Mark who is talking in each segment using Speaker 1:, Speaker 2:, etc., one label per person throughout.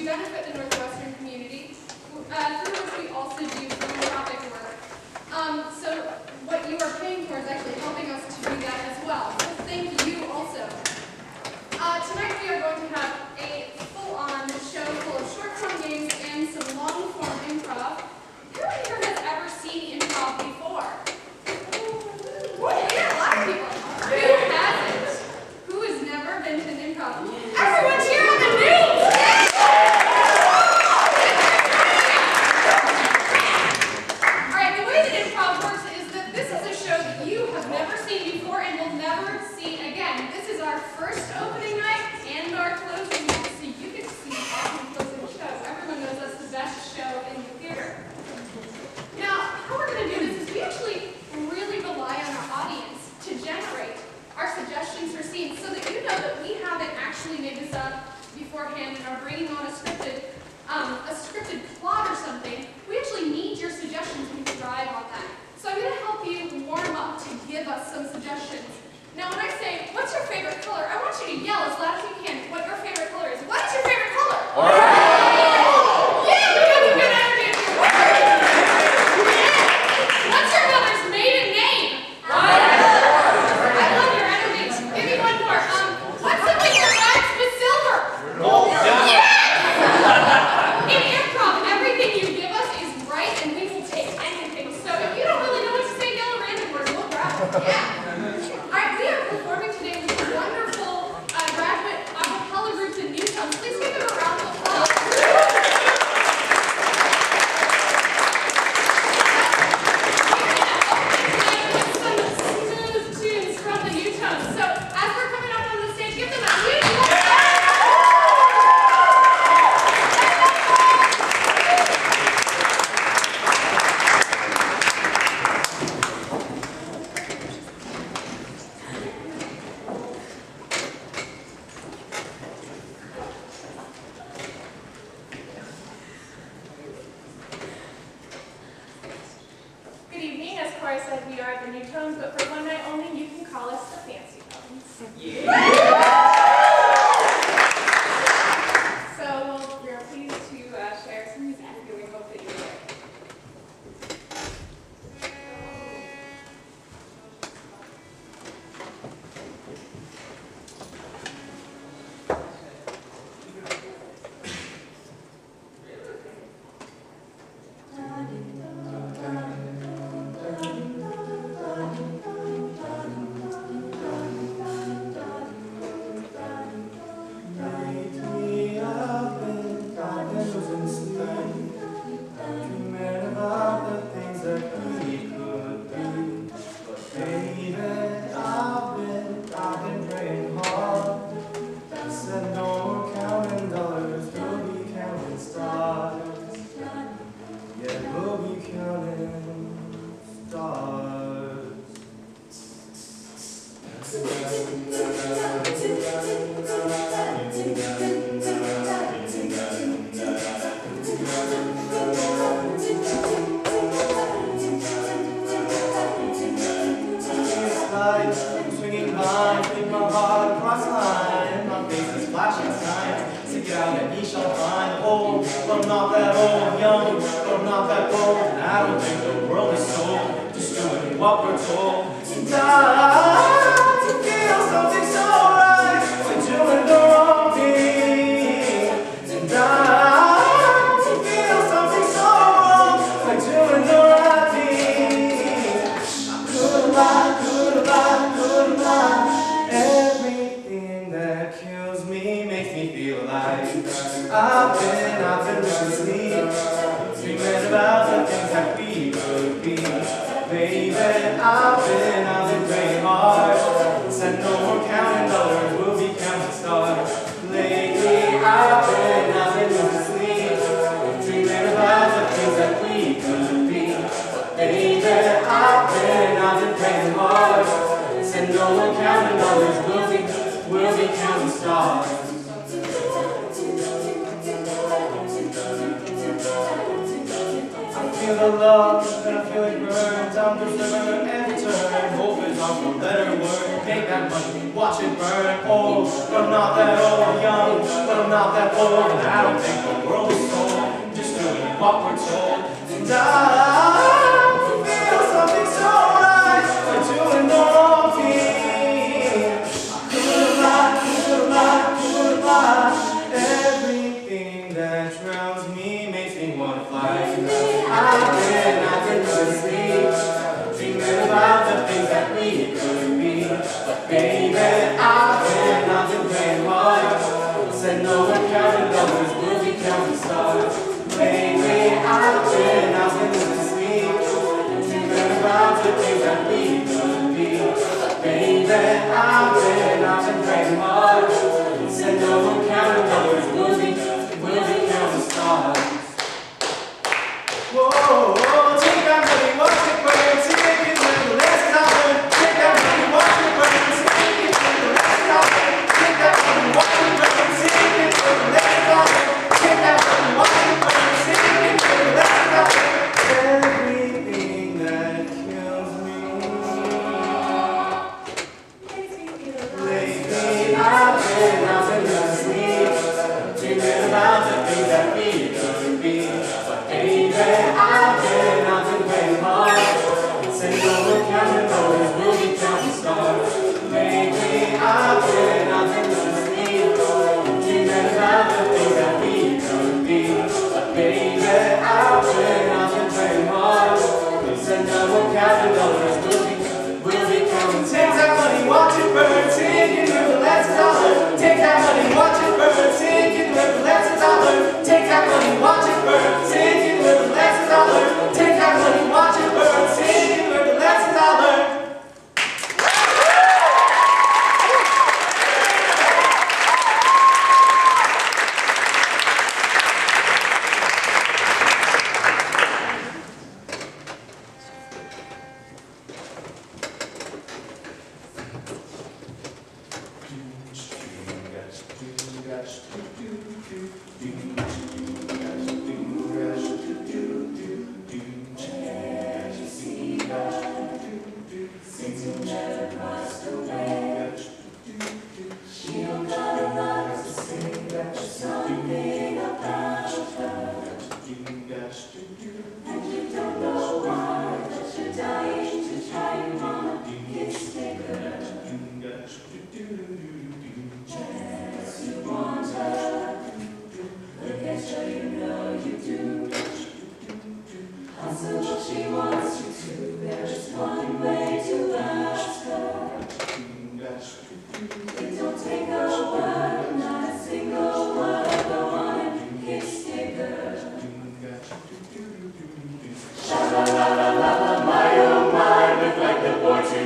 Speaker 1: benefit the Northwestern community, through which we also do philanthropic work. So what you are paying for is actually helping us to do that as well. So thank you also. Tonight we are going to have a full-on show full of short-form games and some long-form improv. Who here has ever seen improv before? Yeah, a lot of people. Who hasn't? Who has never been to an improv? Everyone cheer on the news! Alright, the way that improv works is that this is a show that you have never seen before and will never see again. This is our first opening night and our closing night, so you get to see the awesome closing show. Everyone knows that's the best show in the theater. Now, how we're going to do this is we actually really rely on our audience to generate our suggestions for scenes so that you know that we haven't actually made this up beforehand and are bringing on a scripted plot or something. We actually need your suggestions and thrive on that. So I'm going to help you warm up to give us some suggestions. Now, when I say, what's your favorite color? I want you to yell as loud as you can what your favorite color is. What is your favorite color? Yeah, we got some good energy in here. What's your mother's maiden name? I love your energy. Give me one more. What's something that rhymes with silver? Yes! In improv, everything you give us is right, and we will take anything. So if you don't really know what to say, yell a random word. We'll grab it. Yeah. All right, we are performing today with wonderful graduate a cappella groups in Newtown. Please give them a round of applause. Some smooth tunes from the Newtown. So as we're coming up on the stage, give them a huge applause. Good evening. As Cora said, we are the Newtones, but for one night only, you can call us the Fancy Tones. So we're pleased to share some music. We hope that you enjoy.
Speaker 2: Swinging by, take my heart across the line. My face is flashing signs. Stick it out and ye shall find old. But I'm not that old, young, but I'm not that bold. And I don't think the world is sold. Just doing what we're told. And I feel something so right. We're doing the wrong thing. And I feel something so wrong. We're doing the right thing. I could lie, could lie, could lie. Everything that kills me makes me feel alive. I've been losing sleep, dreaming about the things that we could be. Baby, I've been praying hard. Said no more counting dollars, we'll be counting stars. Lately, I've been losing sleep, dreaming about the things that we could be. Baby, I've been praying hard. Said no more counting dollars, we'll be counting stars. I feel the love, and I feel it burn down the river and turn. Hope is on for better word. Make that money, watch it burn. Old, but I'm not that old. Young, but I'm not that old. And I don't think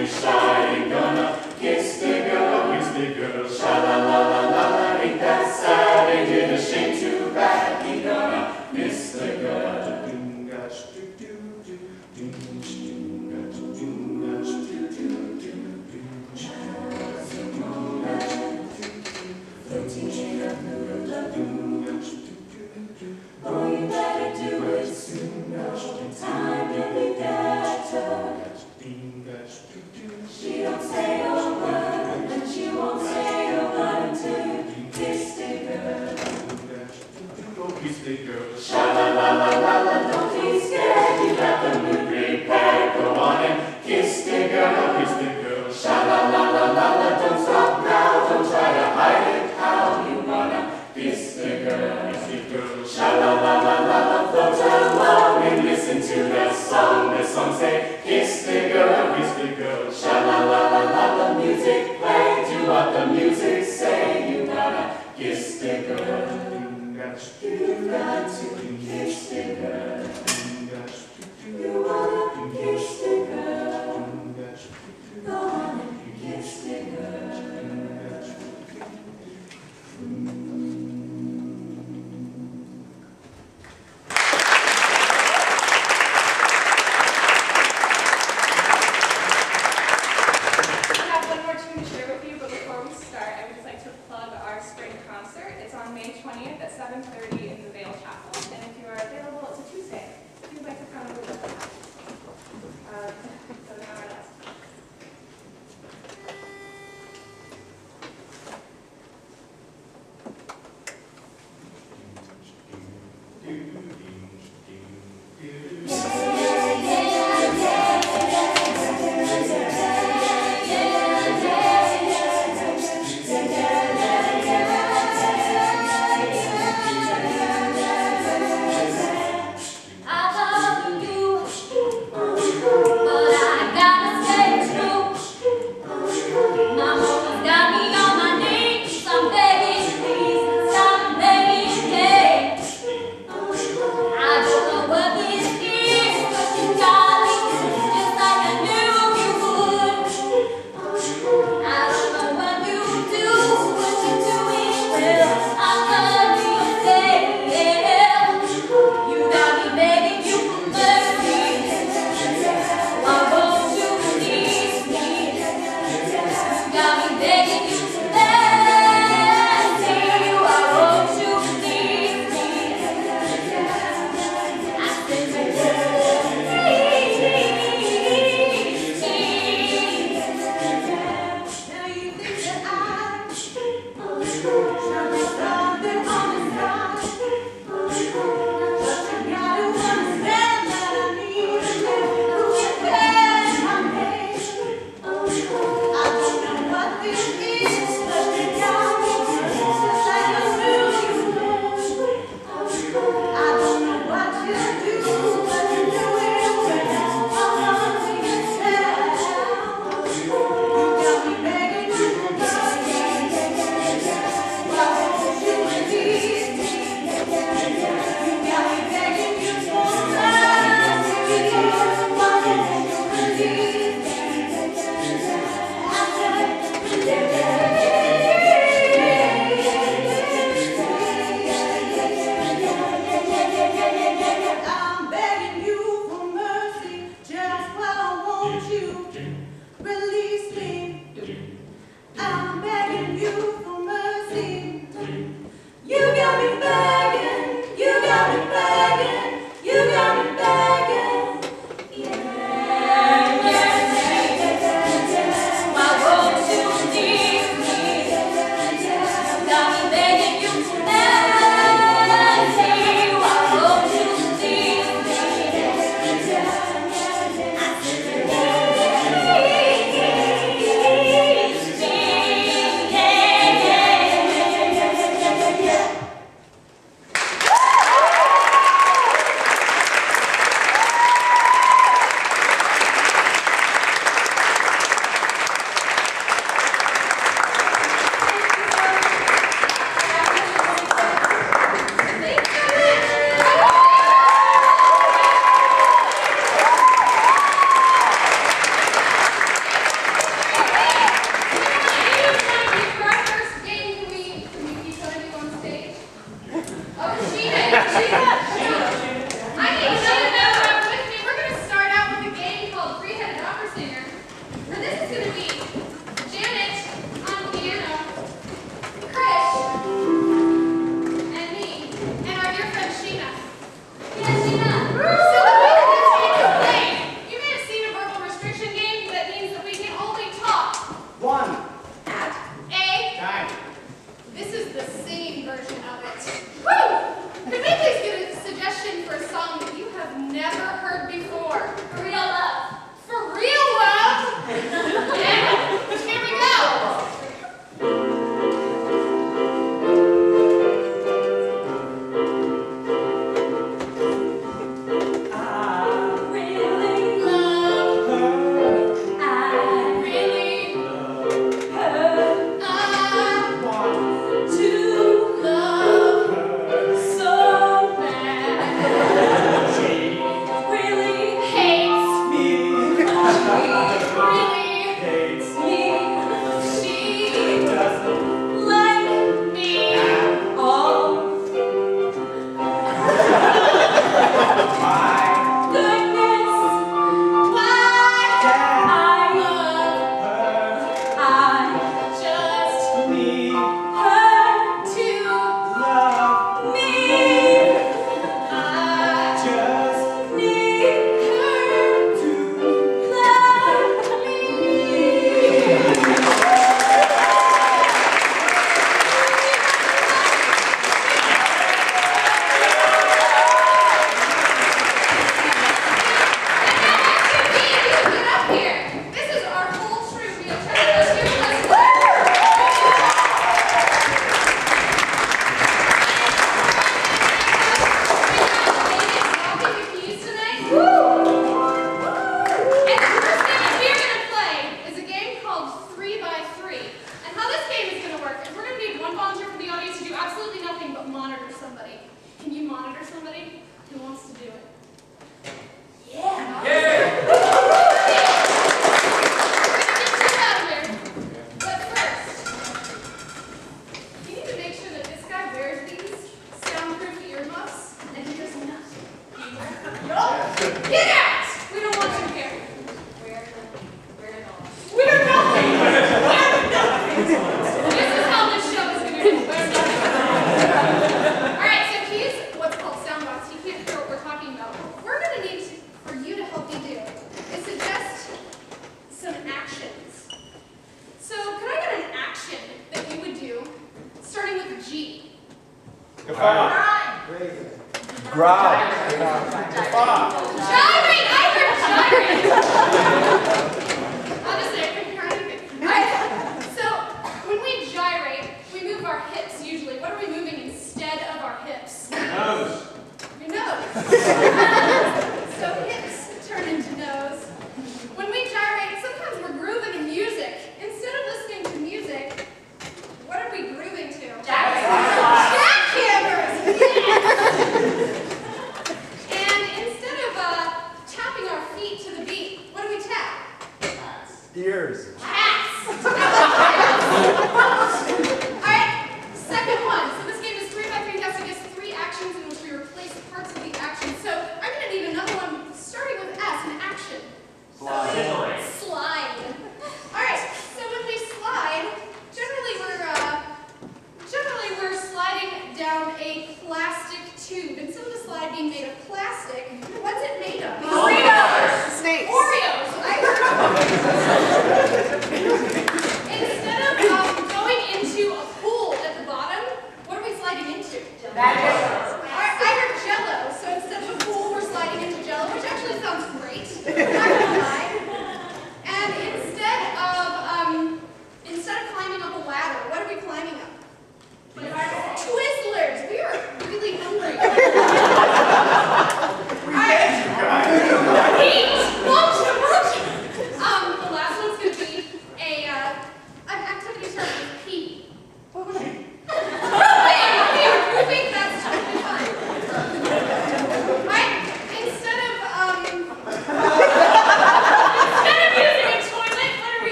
Speaker 2: too shy, ain't gonna kiss the girl, kiss the girl. Sha-la-la-la-la-la, ain't that sad, ain't it a shame too bad, ain't gonna miss the girl.
Speaker 3: Oh, you better do it soon, no time will be better. She don't say a word, and she won't say a word until you kiss the girl.
Speaker 2: Kiss the girl.
Speaker 3: Sha-la-la-la-la-la, don't be scared, you got the mood prepared. Go on and kiss the girl,
Speaker 2: Kiss the girl.
Speaker 3: Sha-la-la-la-la-la, don't stop now, don't try to hide it. How you wanna kiss the girl?
Speaker 2: Kiss the girl.
Speaker 3: Sha-la-la-la-la-la, float along and listen to the song. The song say, kiss the girl,
Speaker 2: Kiss the girl.
Speaker 3: Sha-la-la-la-la-la, music play, do what the music say. You gotta kiss the girl. You got to kiss the girl. You wanna kiss the girl. Go on and kiss the girl.
Speaker 1: We have one more tune to share with you, but before we start, I would just like to plug our spring concert. It's on May 20th at 7:30 in the Vale Chapel, and if you are available, it's a Tuesday. If you'd like to come, we would love to have you.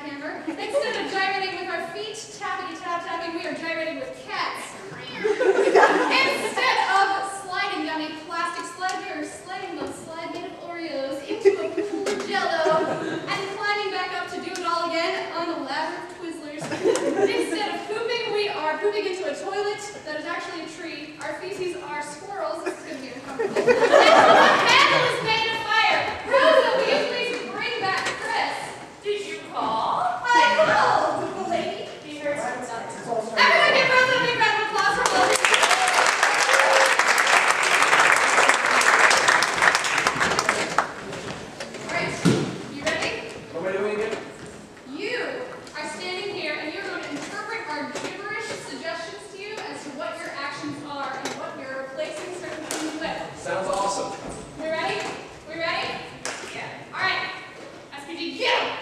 Speaker 1: jackhammer. Instead of gyrating with our feet, tappity tap tapping, we are gyrating with cats. Instead of sliding down a plastic slide, we are sliding on a slide made of Oreos into a pool of Jell-O and climbing back up to do it all again on a ladder of Twizzlers. Instead of pooping, we are pooping into a toilet that is actually a tree. Our feces are squirrels. This is going to be uncomfortable. And the handle is made of fire. Rosa, will you please bring back Chris?
Speaker 4: Did you call?
Speaker 1: I called, the lady.
Speaker 4: Be very sorry.
Speaker 1: Everyone give Rosa a big round of applause for Rosa. All right, you ready?
Speaker 3: What am I doing again?
Speaker 1: You are standing here and you're going to interpret our gibberish suggestions to you as to what your actions are and what you're replacing certain things with.
Speaker 3: Sounds awesome.
Speaker 1: We ready? We ready?
Speaker 4: Yeah.
Speaker 1: All right. SPG, get!